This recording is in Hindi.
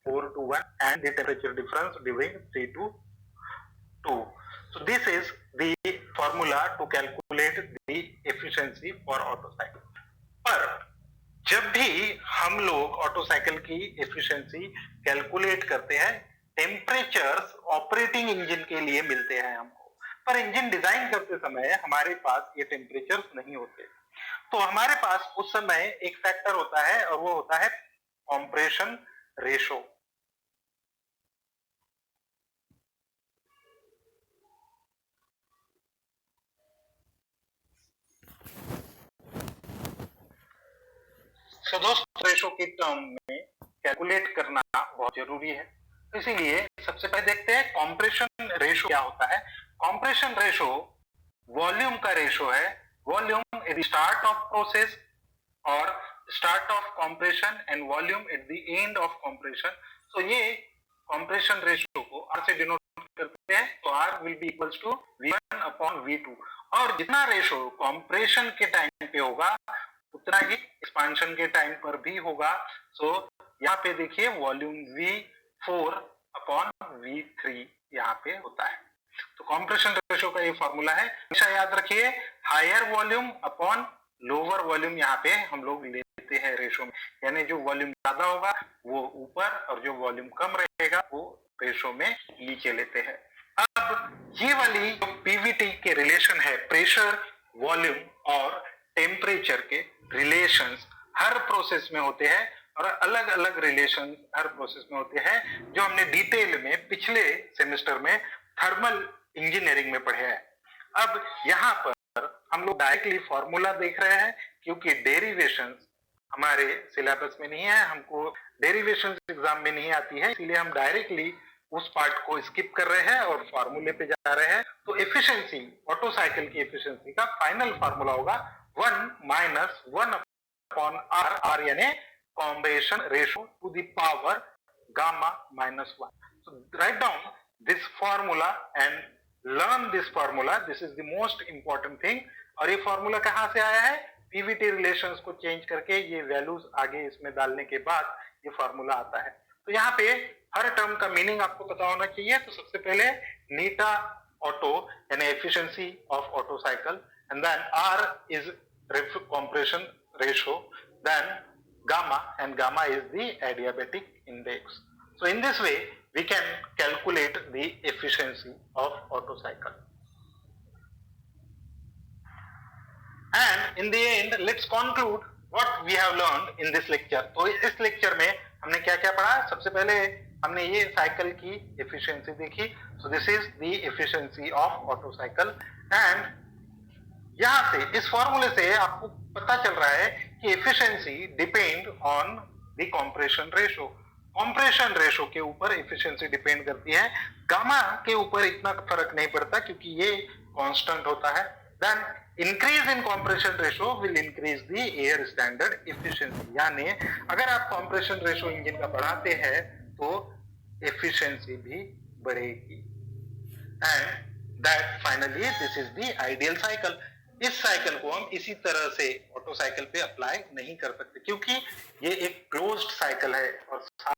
4 to 1 and the temperature difference during 3 to 2. So this is the formula to calculate the efficiency for Otto cycle. पर जब भी हम लोग ऑटो साइकिल की एफिशिएंसी कैलकुलेट करते हैं, टेम्परेचर्स ऑपरेटिंग इंजन के लिए मिलते हैं हमको, पर इंजन डिजाइन करते समय हमारे पास ये टेम्परेचर्स नहीं होते। तो हमारे पास उस समय एक फैक्टर होता है और वो होता है कंप्रेशन रेशो। तो दोस्तों रेशो के टर्म में कैलकुलेट करना बहुत जरूरी है, इसीलिए सबसे पहले देखते हैं कंप्रेशन रेशो क्या होता है। कंप्रेशन रेशो वॉल्यूम का रेशो है। Volume at the start of process और start of compression end volume at the end of compression. तो ये कंप्रेशन रेशो को आर से डिनोट करते हैं, तो R will be equals to V1 upon V2। और जितना रेशो कंप्रेशन के टाइम पे होगा उतना ही एक्सपांशन के टाइम पर भी होगा। सो यहाँ पे देखिए वॉल्यूम V4 अपॉन V3 यहाँ पे होता है। तो कंप्रेशन रेशो का ये फॉर्मूला है, हमेशा याद रखिए। Higher volume upon lower volume यहाँ पे हम लोग लेते हैं रेशो में, यानी जो वॉल्यूम ज्यादा होगा वो ऊपर और जो वॉल्यूम कम रहेगा वो रेशो में नीचे लेते हैं। अब ये वाली जो पीवीटी के रिलेशन है, प्रेशर, वॉल्यूम और टेम्परेचर के रिलेशंस हर प्रोसेस में होते हैं और अलग अलग रिलेशन हर प्रोसेस में होते हैं, जो हमने डिटेल में पिछले सेमेस्टर में थर्मल इंजीनियरिंग में पढ़े हैं। अब यहाँ पर हम लोग डायरेक्टली फॉर्मूला देख रहे हैं, क्योंकि डेरिवेशंस हमारे सिलेबस में नहीं है, हमको डेरिवेशंस एग्जाम में नहीं आती है, इसलिए हम डायरेक्टली उस पार्ट को स्किप कर रहे हैं और फॉर्मूले पे जा रहे हैं। तो एफिशिएंसी, ऑटो साइकिल की एफिशिएंसी का फाइनल फॉर्मूला होगा 1 माइनस 1 अपॉन आर, आर यानी compression ratio two the power gamma minus 1। So write down this formula and learn this formula. This is the most important thing. और ये फॉर्मूला कहाँ से आया है? पीवीटी रिलेशंस को चेंज करके ये वैल्यूज आगे इसमें डालने के बाद ये फॉर्मूला आता है। तो यहाँ पे हर टर्म का मीनिंग आपको पता होना चाहिए। तो सबसे पहले नीटा ऑटो यानी efficiency of Otto cycle, and then R is compression ratio, then gamma, and gamma is the adiabatic index. So in this way we can calculate the efficiency of Otto cycle. And in the end let's conclude what we have learned in this lecture. तो इस लेक्चर में हमने क्या क्या पढ़ा? सबसे पहले हमने ये साइकिल की एफिशिएंसी देखी। So this is the efficiency of Otto cycle, and यहां से इस फॉर्मूले से आपको पता चल रहा है कि efficiency depend on the compression ratio. Compression ratio के ऊपर एफिशिएंसी डिपेंड करती है, गामा के ऊपर इतना फर्क नहीं पड़ता क्योंकि ये कांस्टेंट होता है। Then increase in compression ratio will increase the air standard efficiency, यानी अगर आप कंप्रेशन रेशो इंजन का बढ़ाते हैं तो एफिशिएंसी भी बढ़ेगी। And that finally this is the ideal cycle. इस साइकिल को हम इसी तरह से ऑटो साइकिल पे अप्लाई नहीं कर सकते, क्योंकि ये एक क्लोज्ड साइकिल है और सारे